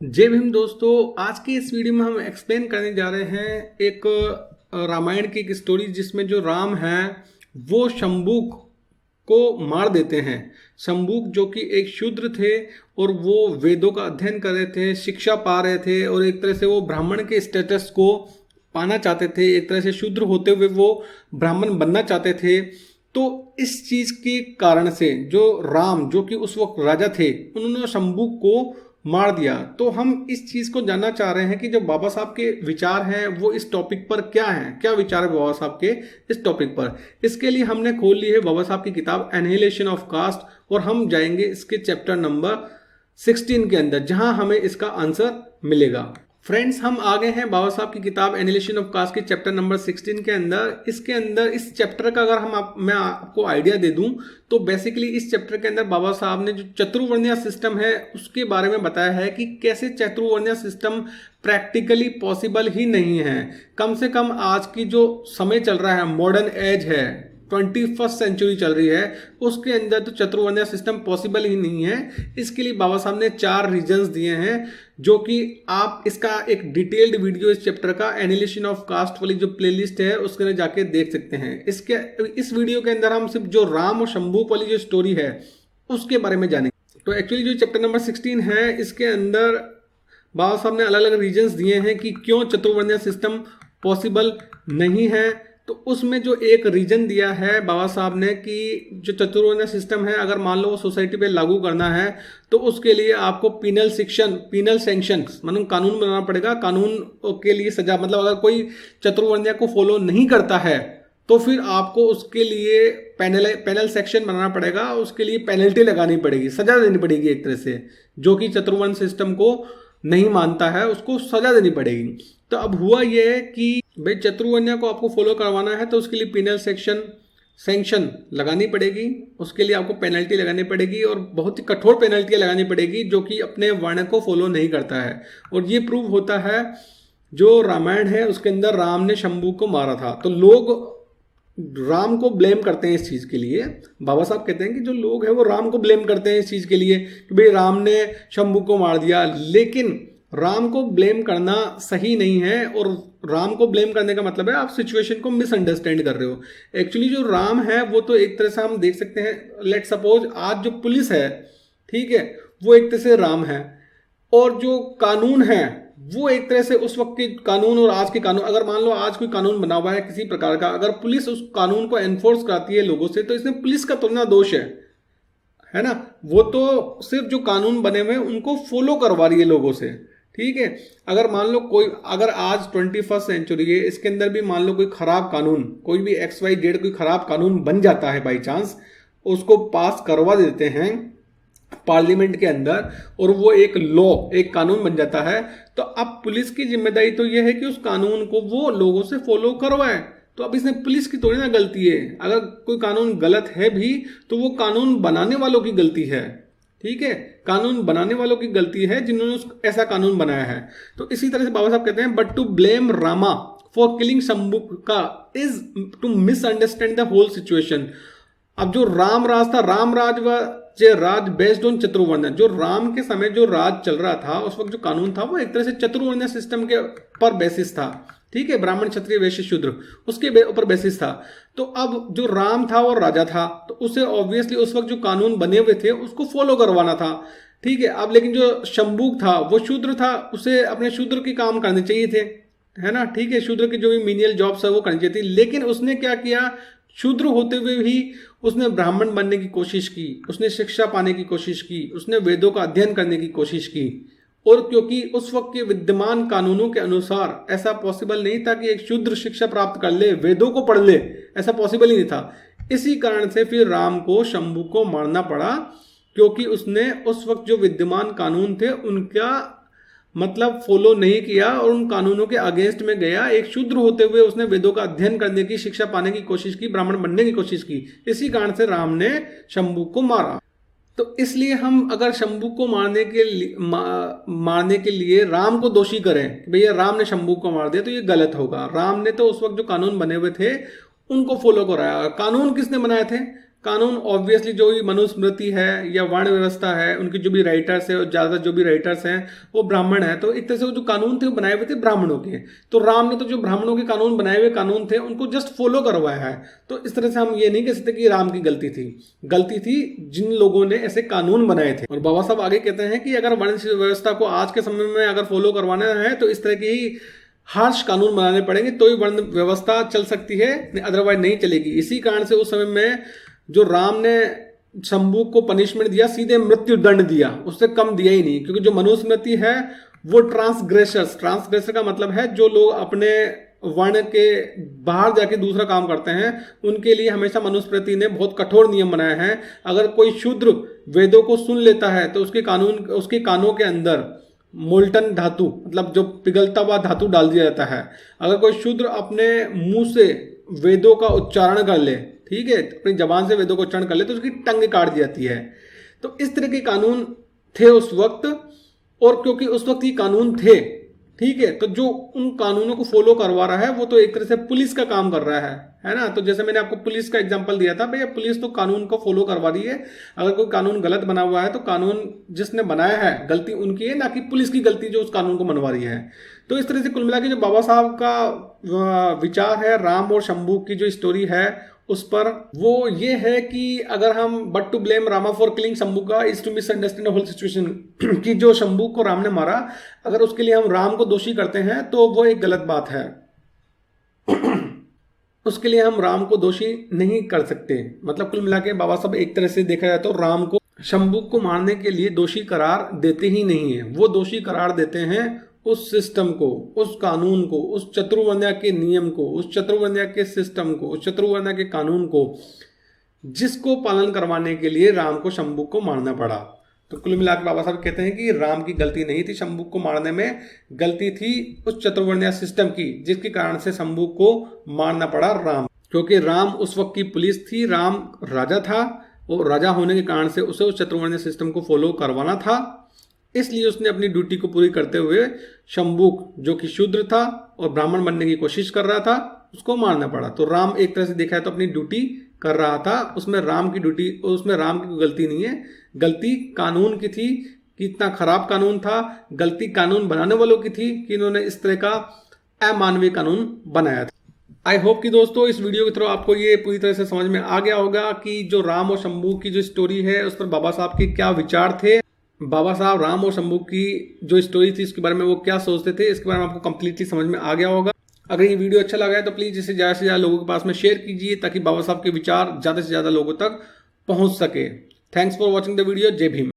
जय भीम दोस्तों। आज की इस वीडियो में हम एक्सप्लेन करने जा रहे हैं एक रामायण की एक स्टोरी जिसमें जो राम है वो शंबुक को मार देते हैं। शंबुक जो कि एक शूद्र थे और वो वेदों का अध्ययन कर रहे थे, शिक्षा पा रहे थे और एक तरह से वो ब्राह्मण के स्टेटस को पाना चाहते थे। एक तरह से शूद्र होते हुए वो ब्राह्मण बनना चाहते थे। तो इस चीज के कारण से जो राम जो कि उस वक्त राजा थे उन्होंने शंबुक को मार दिया। तो हम इस चीज को जानना चाह रहे हैं कि जो बाबा साहब के विचार हैं वो इस टॉपिक पर क्या हैं, क्या विचार है बाबा साहब के इस टॉपिक पर। इसके लिए हमने खोल ली है बाबा साहब की किताब एनिहिलेशन ऑफ कास्ट और हम जाएंगे इसके चैप्टर नंबर 16 के अंदर जहां हमें इसका आंसर मिलेगा। फ्रेंड्स, हम आ गए हैं बाबा साहब की किताब एनिहिलेशन ऑफ कास्ट के चैप्टर नंबर 16 के अंदर। इसके अंदर इस चैप्टर का अगर मैं आपको आइडिया दे दूं तो बेसिकली इस चैप्टर के अंदर बाबा साहब ने जो चतुर्वर्णीय सिस्टम है उसके बारे में बताया है कि कैसे चतुर्वर्णीय सिस्टम प्रैक्टिकली पॉसिबल ही नहीं है। कम से कम आज की जो समय चल रहा है, मॉडर्न एज है, 21st सेंचुरी चल रही है, उसके अंदर तो चतुर्वर्णीय सिस्टम पॉसिबल ही नहीं है। इसके लिए बाबा साहब ने 4 रीजंस दिए हैं जो कि आप इसका एक डिटेल्ड वीडियो इस चैप्टर का एनिहिलेशन ऑफ कास्ट वाली जो प्लेलिस्ट है उसके अंदर जाके देख सकते हैं। इस वीडियो के अंदर हम सिर्फ जो राम और शंबुक वाली जो स्टोरी है उसके बारे में जानेंगे। तो एक्चुअली जो चैप्टर नंबर 16 है इसके अंदर बाबा साहब ने अलग अलग रीजंस दिए हैं कि क्यों चतुर्वर्णीय सिस्टम पॉसिबल नहीं है। तो उसमें जो एक रीजन दिया है बाबा साहब ने कि जो चतुर्वर्णीय सिस्टम है अगर मान लो वो सोसाइटी पे लागू करना है तो उसके लिए आपको पीनल सैंक्शन मतलब कानून बनाना पड़ेगा। कानून के लिए सजा, मतलब अगर कोई चतुर्वर्णीय को फॉलो नहीं करता है तो फिर आपको उसके लिए पेनल सेक्शन बनाना पड़ेगा, उसके लिए पेनल्टी लगानी पड़ेगी, सजा देनी पड़ेगी एक तरह से। जो कि चतुर्वर्ण सिस्टम को नहीं मानता है उसको सजा देनी पड़ेगी। तो अब हुआ यह है कि भाई चतुर्वर्ण्य को आपको फॉलो करवाना है तो उसके लिए पीनल सैंक्शन लगानी पड़ेगी, उसके लिए आपको पेनल्टी लगानी पड़ेगी और बहुत ही कठोर पेनल्टियां लगानी पड़ेगी जो कि अपने वर्ण को फॉलो नहीं करता है। और ये प्रूव होता है जो रामायण है उसके अंदर राम ने शंबुक को मारा था। तो लोग राम को ब्लेम करते हैं इस चीज के लिए। बाबा साहब कहते हैं कि जो लोग हैं वो राम को ब्लेम करते हैं इस चीज के लिए कि भाई राम ने शंबुक को मार दिया, लेकिन राम को ब्लेम करना सही नहीं है। और राम को ब्लेम करने का मतलब है आप सिचुएशन को मिसअंडरस्टैंड कर रहे हो। एक्चुअली जो राम है वो तो एक तरह से हम देख सकते हैं, लेट सपोज आज जो पुलिस है, ठीक है, वो एक तरह से राम है और जो कानून है वो एक तरह से उस वक्त के कानून और आज के कानून। अगर मान लो आज कोई कानून बना हुआ है किसी प्रकार का, अगर पुलिस उस कानून को एनफोर्स कराती है लोगों से तो इसमें पुलिस का थोड़ा दोष है ना। वो तो सिर्फ जो कानून बने हुए हैं उनको फॉलो करवा रही है लोगों से, ठीक है। अगर मान लो अगर आज 21st सेंचुरी है, इसके अंदर भी मान लो कोई खराब कानून, कोई भी XYZ कोई खराब कानून बन जाता है बाई चांस, उसको पास करवा देते हैं पार्लियामेंट के अंदर और वो एक लॉ, एक कानून बन जाता है, तो अब पुलिस की जिम्मेदारी तो ये है कि उस कानून को वो लोगों से फॉलो करवाए। तो अब इसमें पुलिस की थोड़ी ना गलती है। अगर कोई कानून गलत है भी तो वो कानून बनाने वालों की गलती है, ठीक है। कानून बनाने वालों की गलती है जिन्होंने ऐसा कानून बनाया है। तो इसी तरह से बाबा साहब कहते हैं but to blame Rama for killing Shambuk का is to misunderstand the whole situation. अब जो राम राज था, राम राज बेस्ड ऑन चतुर्वर्ण, जो राम के समय जो राज चल रहा था उस वक्त जो कानून था वो एक तरह से चतुर्वर्ण सिस्टम के पर बेसिस था, ठीक है। ब्राह्मण क्षत्रिय वैश्य शूद्र उसके ऊपर बेसिस था। तो अब जो राम था वो राजा था तो उसे ऑब्वियसली उस वक्त जो कानून बने हुए थे उसको फॉलो करवाना था, ठीक है। अब लेकिन जो शंबुक था वो शूद्र था, उसे अपने शूद्र के काम करने चाहिए थे, है ना, ठीक है। शूद्र की जो भी मीनियल जॉब्स है वो करनी चाहिए थी, लेकिन उसने क्या किया, शूद्र होते हुए भी उसने ब्राह्मण बनने की कोशिश की, उसने शिक्षा पाने की कोशिश की, उसने वेदों का अध्ययन करने की कोशिश की। और क्योंकि उस वक्त के विद्यमान कानूनों के अनुसार ऐसा पॉसिबल नहीं था कि एक शूद्र शिक्षा प्राप्त कर ले, वेदों को पढ़ ले, ऐसा पॉसिबल ही नहीं था। इसी कारण से फिर राम को शंबुक को मारना पड़ा, क्योंकि उसने उस वक्त जो विद्यमान कानून थे उनका मतलब फॉलो नहीं किया और उन कानूनों के अगेंस्ट में गया। एक शूद्र होते हुए उसने वेदों का अध्ययन करने की, शिक्षा पाने की कोशिश की, ब्राह्मण बनने की कोशिश की। इसी कारण से राम ने शंबुक को मारा। तो इसलिए हम अगर शंबुक को मारने के लिए राम को दोषी करें, भैया राम ने शंबुक को मार दिया, तो ये गलत होगा। राम ने तो उस वक्त जो कानून बने हुए थे उनको फॉलो कराया। कानून किसने बनाए थे? कानून ऑब्वियसली जो भी मनुस्मृति है या वर्ण व्यवस्था है, उनके जो भी राइटर्स है और ज्यादा जो भी राइटर्स हैं वो ब्राह्मण है, तो एक तरह से वो जो कानून थे वो बनाए हुए थे ब्राह्मणों के। तो राम ने तो जो ब्राह्मणों के कानून बनाए हुए कानून थे उनको जस्ट फॉलो करवाया है। तो इस तरह से हम ये नहीं कह सकते कि राम की गलती थी, गलती थी जिन लोगों ने ऐसे कानून बनाए थे। और बाबा साहब आगे कहते हैं कि अगर वर्ण व्यवस्था को आज के समय में अगर फॉलो करवाना है तो इस तरह की ही हार्श कानून बनाने पड़ेंगे, तो ही वर्ण व्यवस्था चल सकती है, अदरवाइज नहीं चलेगी। इसी कारण से उस समय में जो राम ने शंभू को पनिशमेंट दिया, सीधे मृत्यु दंड दिया, उससे कम दिया ही नहीं। क्योंकि जो मनुस्मृति है वो ट्रांसग्रेसर का मतलब है जो लोग अपने वर्ण के बाहर जाके दूसरा काम करते हैं, उनके लिए हमेशा मनुस्मृति ने बहुत कठोर नियम बनाए हैं। अगर कोई शूद्र वेदों को सुन लेता है तो उसके कानों के अंदर मोल्टन धातु, मतलब जो पिघलता हुआ धातु डाल दिया जाता है। अगर कोई शूद्र अपने मुंह से वेदों का उच्चारण कर ले, ठीक है, अपनी जबान से वेदों का उच्चारण कर ले, तो उसकी टंग काट दी जाती है। तो इस तरह के कानून थे उस वक्त, और क्योंकि उस वक्त ये कानून थे, ठीक है, तो जो उन कानूनों को फॉलो करवा रहा है वो तो एक तरह से पुलिस का काम कर रहा है ना। तो जैसे मैंने आपको पुलिस का एग्जांपल दिया था, भैया पुलिस तो कानून को फॉलो करवा रही है। अगर कोई कानून गलत बना हुआ है तो कानून जिसने बनाया है गलती उनकी है, ना कि पुलिस की गलती जो उस कानून को मनवा रही है। तो इस तरह से कुल मिला के जो बाबा साहब का विचार है राम और शंभू की जो स्टोरी है उस पर, वो ये है कि अगर हम but to blame Rama for killing Shambhu का is to misunderstand whole situation, कि जो शंभू को राम ने मारा, अगर उसके लिए हम राम को दोषी करते हैं तो वो एक गलत बात है। उसके लिए हम राम को दोषी नहीं कर सकते। मतलब कुल मिला के बाबा साहब एक तरह से देखा जाए तो राम को शंभू को मारने के लिए दोषी करार देते ही नहीं है, वो दोषी करार देते हैं उस सिस्टम को, उस कानून को, उस चतुर्वर्ण्य के नियम को, उस चतुर्वर्ण्य के सिस्टम को, उस चतुर्वर्ण्य के कानून को, जिसको पालन करवाने के लिए राम को शंभू को मारना पड़ा। तो कुल मिलाकर बाबा साहब कहते हैं कि राम की गलती नहीं थी शंभू को मारने में, गलती थी उस चतुर्वर्ण्य सिस्टम की, जिसके कारण से शंभू को मारना पड़ा राम। क्योंकि राम उस वक्त की पुलिस थी, राम राजा था, और राजा होने के कारण से उसे उस चतुर्वर्ण्य सिस्टम को फॉलो करवाना था, इसलिए उसने अपनी ड्यूटी को पूरी करते हुए शंभू जो कि शूद्र था और ब्राह्मण बनने की कोशिश कर रहा था, उसको मारना पड़ा। तो राम एक तरह से देखा है तो अपनी ड्यूटी कर रहा था, उसमें राम की कोई गलती नहीं है, गलती कानून की थी कि इतना खराब कानून था, गलती कानून बनाने वालों की थी कि इन्होंने इस तरह का अमानवीय कानून बनाया था। आई होप कि दोस्तों इस वीडियो के थ्रू आपको ये पूरी तरह से समझ में आ गया होगा कि जो राम और शंभू की जो स्टोरी है उस पर बाबा साहब के क्या विचार थे, बाबा साहब राम और शंभू की जो स्टोरी थी इसके बारे में वो क्या सोचते थे, इसके बारे में आपको कंप्लीटली समझ में आ गया होगा। अगर ये वीडियो अच्छा लगा है तो प्लीज इसे ज़्यादा से ज़्यादा लोगों के पास में शेयर कीजिए, ताकि बाबा साहब के विचार ज़्यादा से ज़्यादा लोगों तक पहुंच सके। Thanks for watching the video. जय भीम।